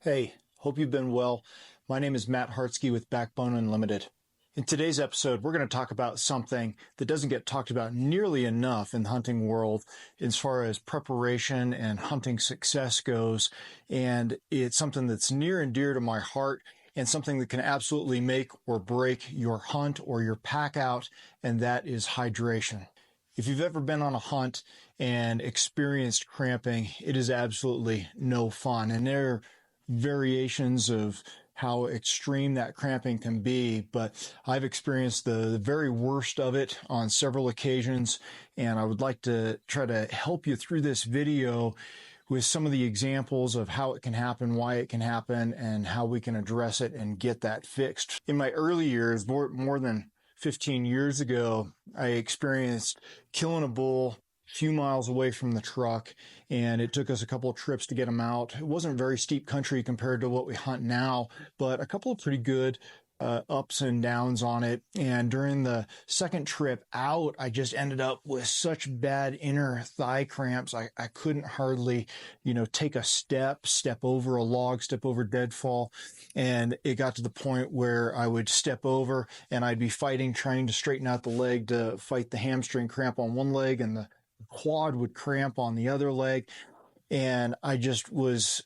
Hey, hope you've been well. My name is Matt Hartsky with Backbone Unlimited. In today's episode, we're going to talk about something that doesn't get talked about nearly enough in the hunting world as far as preparation and hunting success goes. And it's something that's near and dear to my heart and something that can absolutely make or break your hunt or your pack out, and that is hydration. If you've ever been on a hunt and experienced cramping, it is absolutely no fun. And there are variations of how extreme that cramping can be, but I've experienced the very worst of it on several occasions, and I would like to try to help you through this video with some of the examples of how it can happen, why it can happen, and how we can address it and get that fixed. In my early years, more than 15 years ago, I experienced killing a bull a few miles away from the truck, and it took us a couple of trips to get him out. It wasn't very steep country compared to what we hunt now, but a couple of pretty good ups and downs on it. And during the second trip out, I just ended up with such bad inner thigh cramps. I couldn't hardly, take a step over a log, step over deadfall. And it got to the point where I would step over and I'd be trying to straighten out the leg to fight the hamstring cramp on one leg, and the quad would cramp on the other leg. And I just was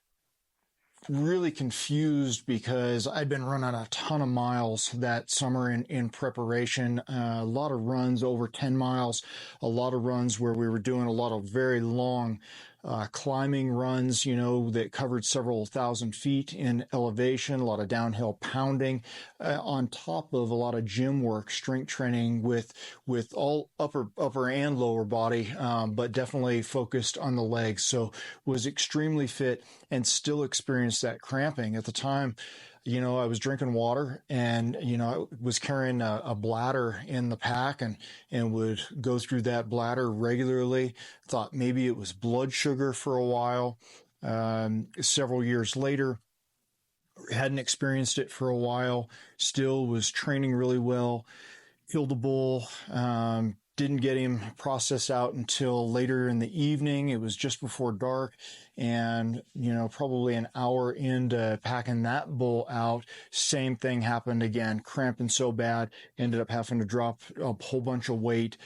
really confused because I'd been running a ton of miles that summer in preparation, a lot of runs over 10 miles, a lot of runs where we were doing a lot of very long climbing runs, that covered several thousand feet in elevation, a lot of downhill pounding, on top of a lot of gym work, strength training with all upper and lower body, but definitely focused on the legs. So was extremely fit and still experienced that cramping. At the time, I was drinking water, and, I was carrying a bladder in the pack and would go through that bladder regularly. Thought maybe it was blood sugar for a while. Several years later, hadn't experienced it for a while, still was training really well, killed a bull, didn't get him processed out until later in the evening. It was just before dark, and, probably an hour into packing that bull out, same thing happened again, cramping so bad, ended up having to drop a whole bunch of weight,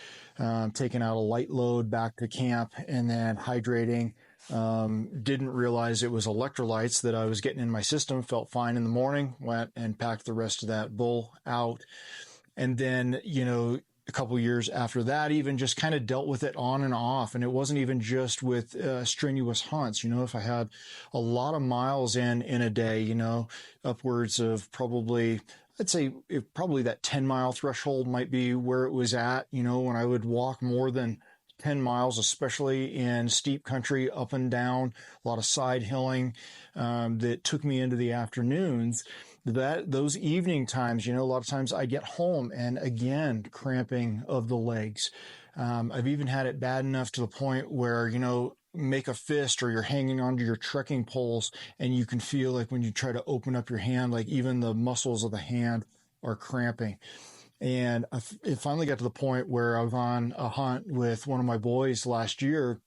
taking out a light load back to camp, and then hydrating. Didn't realize it was electrolytes that I was getting in my system, felt fine in the morning, went and packed the rest of that bull out. And then, a couple of years after that, even just kind of dealt with it on and off. And it wasn't even just with strenuous hunts. If I had a lot of miles in a day, upwards of probably, I'd say probably that 10-mile threshold might be where it was at, when I would walk more than 10 miles, especially in steep country, up and down, a lot of side hilling, that took me into the afternoons. Those evening times, a lot of times I get home and again, cramping of the legs. I've even had it bad enough to the point where, make a fist or you're hanging onto your trekking poles and you can feel like when you try to open up your hand, like even the muscles of the hand are cramping. And it finally got to the point where I was on a hunt with one of my boys last year,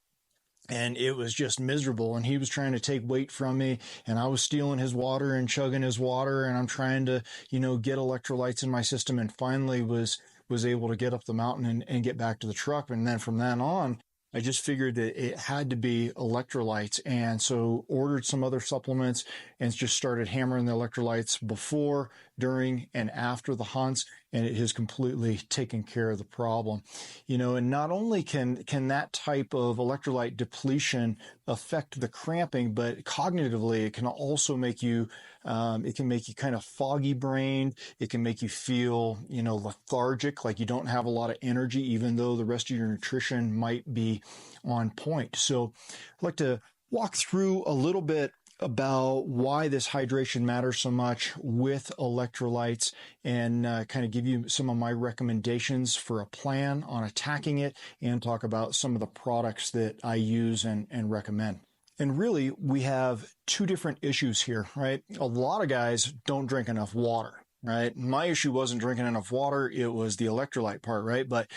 and it was just miserable. And he was trying to take weight from me, and I was stealing his water and chugging his water. And I'm trying to, get electrolytes in my system, and finally was able to get up the mountain and get back to the truck. And then from then on, I just figured that it had to be electrolytes. And so ordered some other supplements and just started hammering the electrolytes before, during, and after the hunts. And it has completely taken care of the problem. And not only can that type of electrolyte depletion affect the cramping, but cognitively, it can also make you, kind of foggy brained. It can make you feel, lethargic, like you don't have a lot of energy, even though the rest of your nutrition might be on point. So I'd like to walk through a little bit about why this hydration matters so much with electrolytes, and kind of give you some of my recommendations for a plan on attacking it, and talk about some of the products that I use and recommend. And really, we have two different issues here, right? A lot of guys don't drink enough water. right? My issue wasn't drinking enough water. It was the electrolyte part, right? But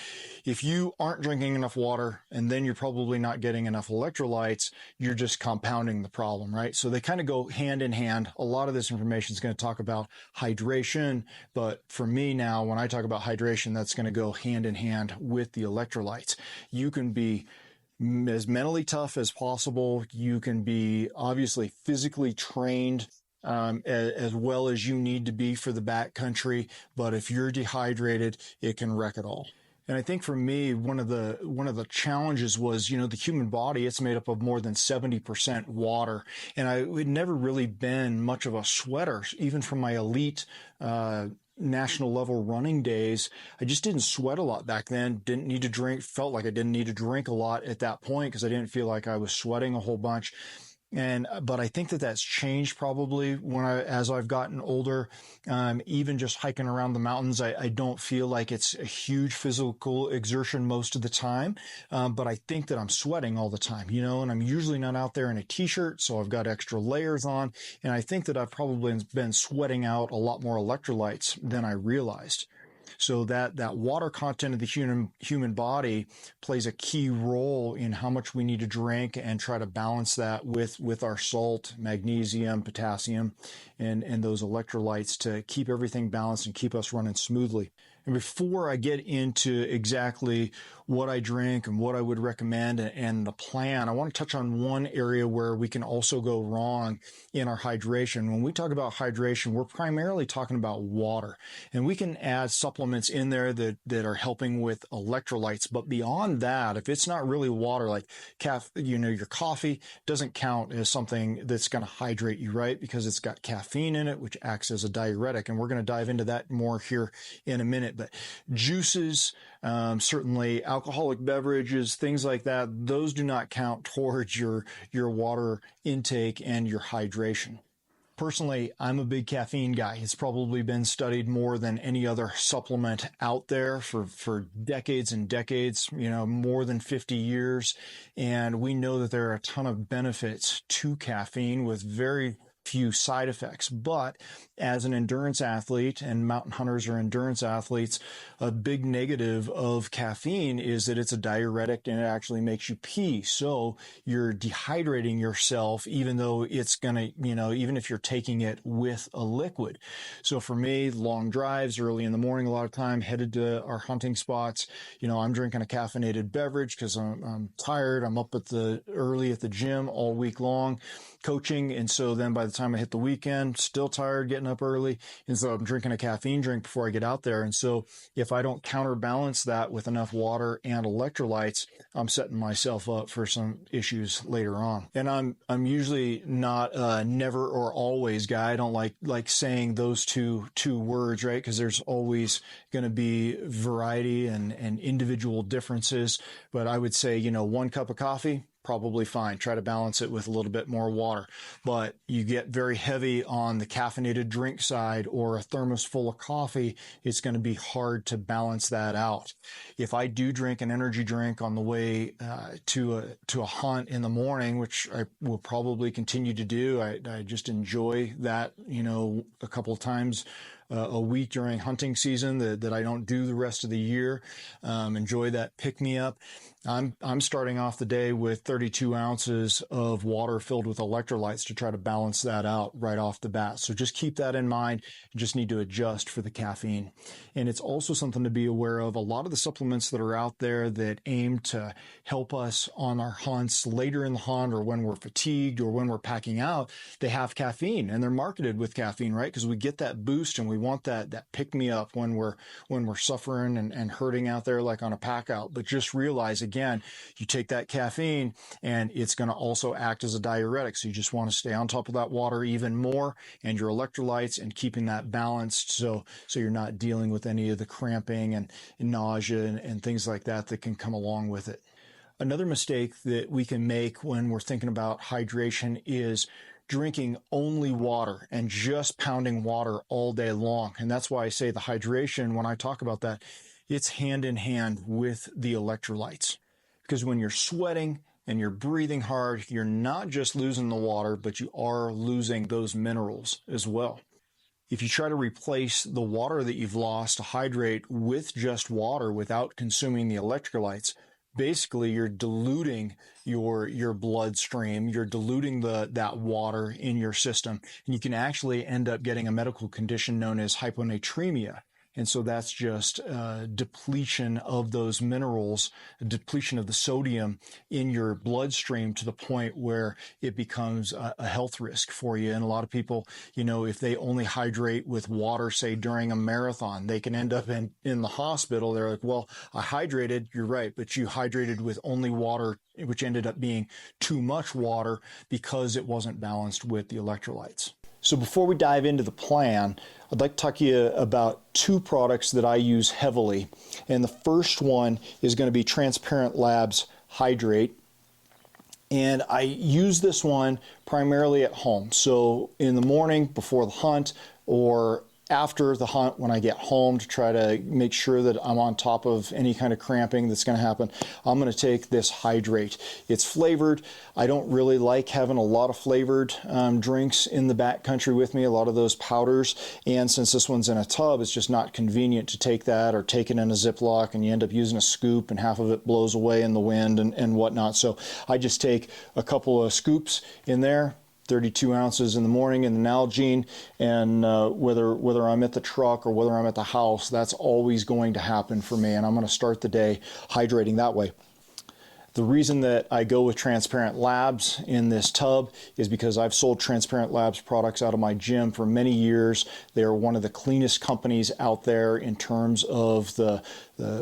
if you aren't drinking enough water and then you're probably not getting enough electrolytes, you're just compounding the problem, right? So they kind of go hand in hand. A lot of this information is going to talk about hydration. But for me now, when I talk about hydration, that's going to go hand in hand with the electrolytes. You can be as mentally tough as possible. You can be obviously physically trained as well as you need to be for the backcountry. But if you're dehydrated, it can wreck it all. And I think for me, one of the challenges was, the human body, it's made up of more than 70% water. And I had never really been much of a sweater, even from my elite national level running days. I just didn't sweat a lot back then. Didn't need to drink, felt like I didn't need to drink a lot at that point because I didn't feel like I was sweating a whole bunch. But I think that that's changed probably as I've gotten older. Even just hiking around the mountains, I don't feel like it's a huge physical exertion most of the time. But I think that I'm sweating all the time, and I'm usually not out there in a t-shirt. So I've got extra layers on. And I think that I've probably been sweating out a lot more electrolytes than I realized. So that water content of the human body plays a key role in how much we need to drink and try to balance that with our salt, magnesium, potassium, and those electrolytes to keep everything balanced and keep us running smoothly. And before I get into exactly what I drink and what I would recommend and the plan, I want to touch on one area where we can also go wrong in our hydration. When we talk about hydration, we're primarily talking about water. And we can add supplements in there that are helping with electrolytes. But beyond that, if it's not really water, like your coffee doesn't count as something that's going to hydrate you, right? Because it's got caffeine in it, which acts as a diuretic. And we're going to dive into that more here in a minute. But juices, certainly alcoholic beverages, things like that, those do not count towards your water intake and your hydration. Personally, I'm a big caffeine guy. It's probably been studied more than any other supplement out there for decades and decades, more than 50 years. And we know that there are a ton of benefits to caffeine with very few side effects. But as an endurance athlete, and mountain hunters are endurance athletes, a big negative of caffeine is that it's a diuretic and it actually makes you pee. So you're dehydrating yourself, even though it's going to, even if you're taking it with a liquid. So for me, long drives early in the morning, a lot of time headed to our hunting spots, I'm drinking a caffeinated beverage because I'm tired. I'm up early at the gym all week long coaching. And so then by the time I hit the weekend, still tired, getting up early. And so I'm drinking a caffeine drink before I get out there. And so if I don't counterbalance that with enough water and electrolytes, I'm setting myself up for some issues later on. And I'm usually not a never or always guy. I don't like saying those two words, right? Because there's always going to be variety and individual differences. But I would say, 1 cup of coffee, probably fine. Try to balance it with a little bit more water. But you get very heavy on the caffeinated drink side or a thermos full of coffee, it's going to be hard to balance that out. If I do drink an energy drink on the way to a hunt in the morning, which I will probably continue to do, I just enjoy that, a couple of times a week during hunting season that I don't do the rest of the year. Enjoy that pick me up. I'm starting off the day with 32 ounces of water filled with electrolytes to try to balance that out right off the bat. So just keep that in mind. You just need to adjust for the caffeine. And it's also something to be aware of. A lot of the supplements that are out there that aim to help us on our hunts later in the hunt or when we're fatigued or when we're packing out, they have caffeine and they're marketed with caffeine, right? Because we get that boost and we want that pick me up when we're suffering and hurting out there like on a Packout. But just realize again, you take that caffeine and it's going to also act as a diuretic. So you just want to stay on top of that water even more and your electrolytes and keeping that balanced so you're not dealing with any of the cramping and nausea and things like that can come along with it. Another mistake that we can make when we're thinking about hydration is drinking only water and just pounding water all day long. And that's why I say the hydration, when I talk about that, it's hand in hand with the electrolytes. Because when you're sweating and you're breathing hard, you're not just losing the water, but you are losing those minerals as well. If you try to replace the water that you've lost to hydrate with just water without consuming the electrolytes, basically you're diluting your bloodstream, you're diluting that water in your system, and you can actually end up getting a medical condition known as hyponatremia. And so that's just depletion of those minerals, depletion of the sodium in your bloodstream to the point where it becomes a health risk for you. And a lot of people, if they only hydrate with water, say during a marathon, they can end up in the hospital. They're like, well, I hydrated, you're right, but you hydrated with only water, which ended up being too much water because it wasn't balanced with the electrolytes. So before we dive into the plan, I'd like to talk to you about two products that I use heavily. And the first one is going to be Transparent Labs Hydrate. And I use this one primarily at home. So in the morning before the hunt or after the hunt when I get home to try to make sure that I'm on top of any kind of cramping that's going to happen, I'm going to take this hydrate. It's flavored. I don't really like having a lot of flavored drinks in the backcountry with me, a lot of those powders. And since this one's in a tub, it's just not convenient to take that or take it in a Ziploc, and you end up using a scoop and half of it blows away in the wind and whatnot. So I just take a couple of scoops in there, 32 ounces in the morning in the Nalgene, and whether I'm at the truck or whether I'm at the house, that's always going to happen for me, and I'm going to start the day hydrating that way. The reason that I go with Transparent Labs in this tub is because I've sold Transparent Labs products out of my gym for many years. They are one of the cleanest companies out there in terms of the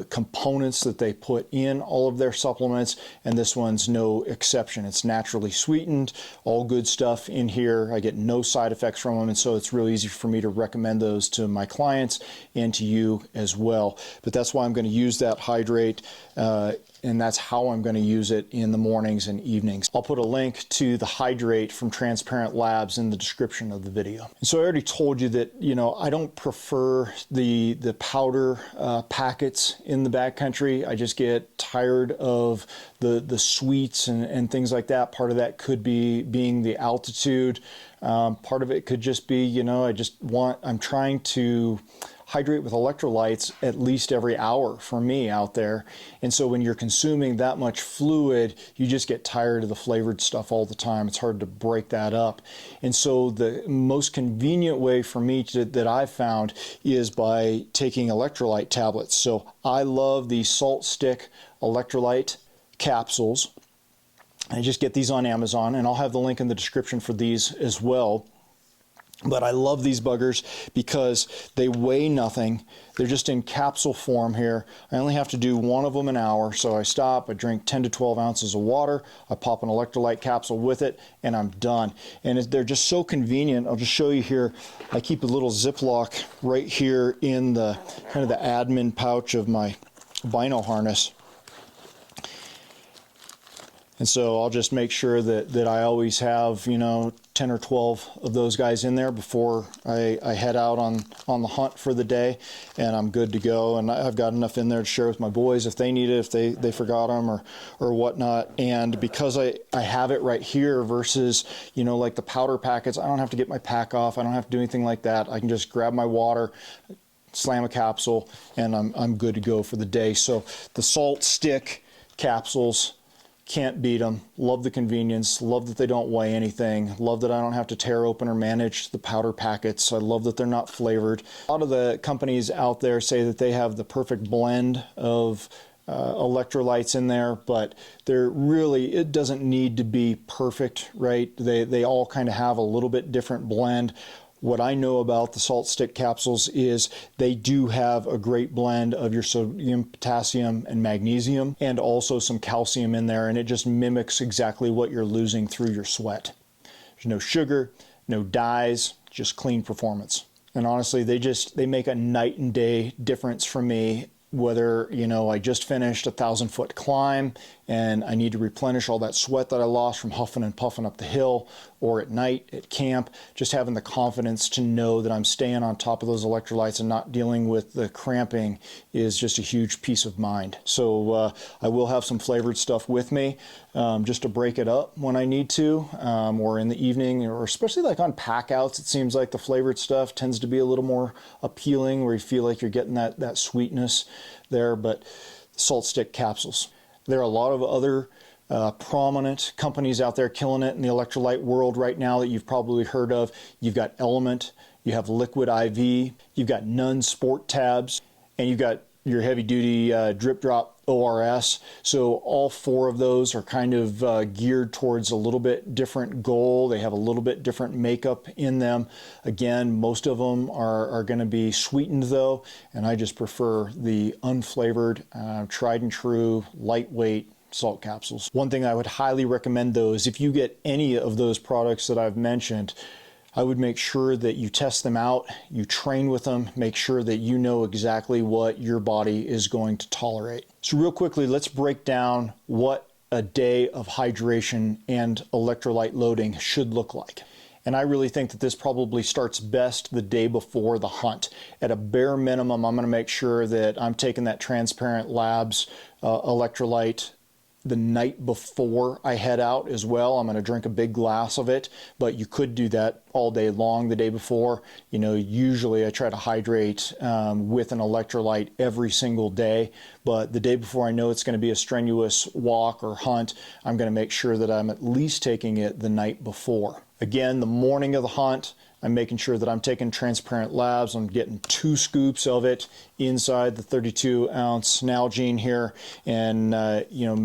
components that they put in all of their supplements, and this one's no exception. It's naturally sweetened, all good stuff in here. I get no side effects from them, and so it's really easy for me to recommend those to my clients and to you as well. But that's why I'm going to use that hydrate, and that's how I'm going to use it in the mornings and evenings. I'll put a link to the hydrate from Transparent Labs in the description of the video. And so I already told you that, I don't prefer the powder packets in the backcountry. I just get tired of the sweets and things like that. Part of that could be being the altitude. Part of it could just be, I'm trying to hydrate with electrolytes at least every hour for me out there. And so when you're consuming that much fluid, you just get tired of the flavored stuff all the time. It's hard to break that up. And so the most convenient way for me that I've found is by taking electrolyte tablets. So I love the SaltStick electrolyte capsules. I just get these on Amazon, and I'll have the link in the description for these as well. But I love these buggers because they weigh nothing. They're just in capsule form here. I only have to do one of them an hour, so I stop, I drink 10 to 12 ounces of water, I pop an electrolyte capsule with it, and I'm done. And they're just so convenient. I'll just show you here. I keep a little Ziploc right here in the kind of the admin pouch of my bino harness. And so I'll just make sure that I always have, 10 or 12 of those guys in there before I head out on the hunt for the day, and I'm good to go. And I've got enough in there to share with my boys if they need it, if they forgot them or whatnot. And because I have it right here versus, like the powder packets, I don't have to get my pack off. I don't have to do anything like that. I can just grab my water, slam a capsule, and I'm good to go for the day. So the SaltStick capsules, can't beat them. Love the convenience. Love that they don't weigh anything. Love that I don't have to tear open or manage the powder packets. I love that they're not flavored. A lot of the companies out there say that they have the perfect blend of electrolytes in there, but it doesn't need to be perfect, right? They all kind of have a little bit different blend. What I know about the SaltStick capsules is they do have a great blend of your sodium, potassium, and magnesium, and also some calcium in there, and it just mimics exactly what you're losing through your sweat. There's no sugar, no dyes, just clean performance. And honestly, they make a night and day difference for me whether, I just finished a 1,000-foot climb and I need to replenish all that sweat that I lost from huffing and puffing up the hill, or at night at camp, just having the confidence to know that I'm staying on top of those electrolytes and not dealing with the cramping is just a huge peace of mind. So I will have some flavored stuff with me just to break it up when I need to, or in the evening, or especially like on Packouts. It seems like the flavored stuff tends to be a little more appealing, where you feel like you're getting that sweetness there. But SaltStick capsules. There are a lot of other prominent companies out there killing it in the electrolyte world right now that you've probably heard of. You've got Element, you have Liquid IV, you've got None Sport Tabs, and you've got your heavy duty drip drop ORS. So all four of those are kind of geared towards a little bit different goal. They have a little bit different makeup in them. Again, most of them are going to be sweetened though, and I just prefer the unflavored, tried and true, lightweight salt capsules. One thing I would highly recommend though is if you get any of those products that I've mentioned, I would make sure that you test them out, you train with them, make sure that you know exactly what your body is going to tolerate. So real quickly, let's break down what a day of hydration and electrolyte loading should look like. And I really think that this probably starts best the day before the hunt. At a bare minimum, I'm going to make sure that I'm taking that Transparent Labs electrolyte the night before I head out as well. I'm going to drink a big glass of it, but you could do that all day long the day before. Usually I try to hydrate with an electrolyte every single day, but the day before I know it's going to be a strenuous walk or hunt, I'm going to make sure that I'm at least taking it the night before. Again, the morning of the hunt, I'm making sure that I'm taking Transparent Labs. I'm getting 2 scoops of it inside the 32-ounce Nalgene here, and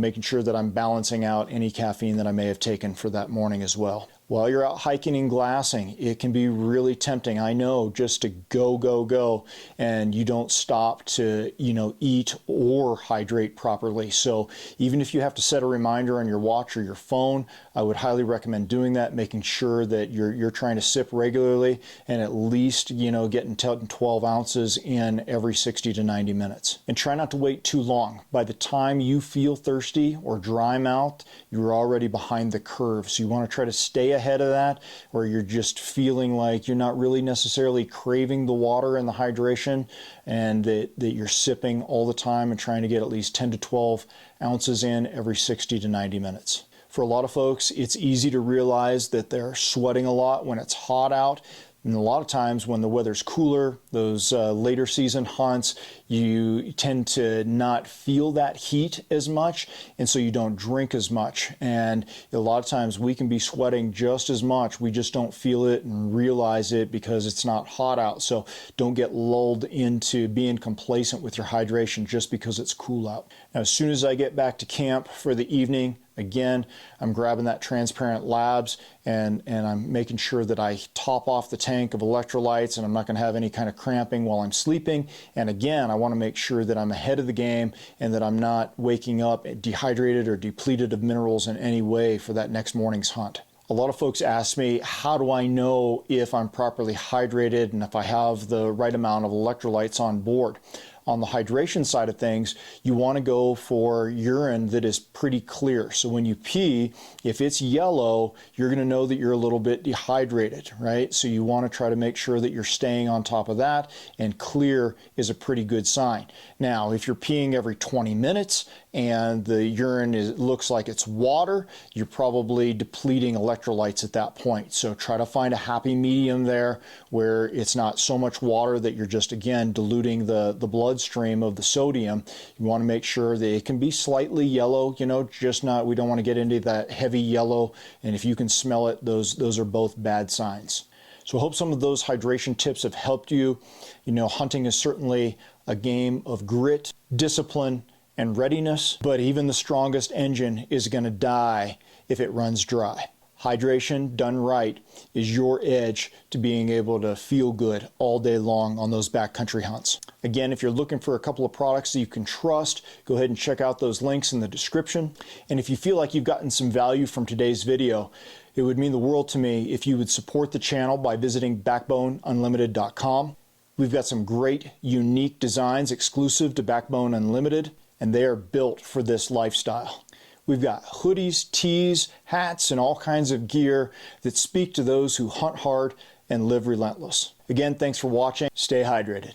making sure that I'm balancing out any caffeine that I may have taken for that morning as well. While you're out hiking and glassing, it can be really tempting, I know, just to go, and you don't stop to, eat or hydrate properly. So even if you have to set a reminder on your watch or your phone, I would highly recommend doing that, making sure that you're trying to sip regularly and at least, getting 12 ounces in every 60 to 90 minutes. And try not to wait too long. By the time you feel thirsty or dry mouthed, you're already behind the curve. So you want to try to stay ahead of that, where you're just feeling like you're not really necessarily craving the water and the hydration, and that you're sipping all the time and trying to get at least 10 to 12 ounces in every 60 to 90 minutes. For a lot of folks, it's easy to realize that they're sweating a lot when it's hot out. And a lot of times when the weather's cooler, those later season hunts, you tend to not feel that heat as much, and so you don't drink as much. And a lot of times we can be sweating just as much, we just don't feel it and realize it because it's not hot out. So don't get lulled into being complacent with your hydration just because it's cool out. Now, as soon as I get back to camp for the evening, again, I'm grabbing that Transparent Labs and I'm making sure that I top off the tank of electrolytes, and I'm not going to have any kind of cramping while I'm sleeping. And again, I want to make sure that I'm ahead of the game and that I'm not waking up dehydrated or depleted of minerals in any way for that next morning's hunt. A lot of folks ask me, how do I know if I'm properly hydrated and if I have the right amount of electrolytes on board? On the hydration side of things, you want to go for urine that is pretty clear. So when you pee, if it's yellow, you're going to know that you're a little bit dehydrated, right? So you want to try to make sure that you're staying on top of that, and clear is a pretty good sign. Now, if you're peeing every 20 minutes and the urine looks like it's water, you're probably depleting electrolytes at that point. So try to find a happy medium there where it's not so much water that you're just, again, diluting the bloodstream of the sodium. You want to make sure that it can be slightly yellow, just not, we don't want to get into that heavy yellow. And if you can smell it, those are both bad signs. So I hope some of those hydration tips have helped you. Hunting is certainly a game of grit, discipline, and readiness, but even the strongest engine is going to die if it runs dry. Hydration done right is your edge to being able to feel good all day long on those backcountry hunts. Again, if you're looking for a couple of products that you can trust, go ahead and check out those links in the description. And if you feel like you've gotten some value from today's video, it would mean the world to me if you would support the channel by visiting backboneunlimited.com. We've got some great, unique designs exclusive to Backbone Unlimited, and they are built for this lifestyle. We've got hoodies, tees, hats, and all kinds of gear that speak to those who hunt hard and live relentless. Again, thanks for watching. Stay hydrated.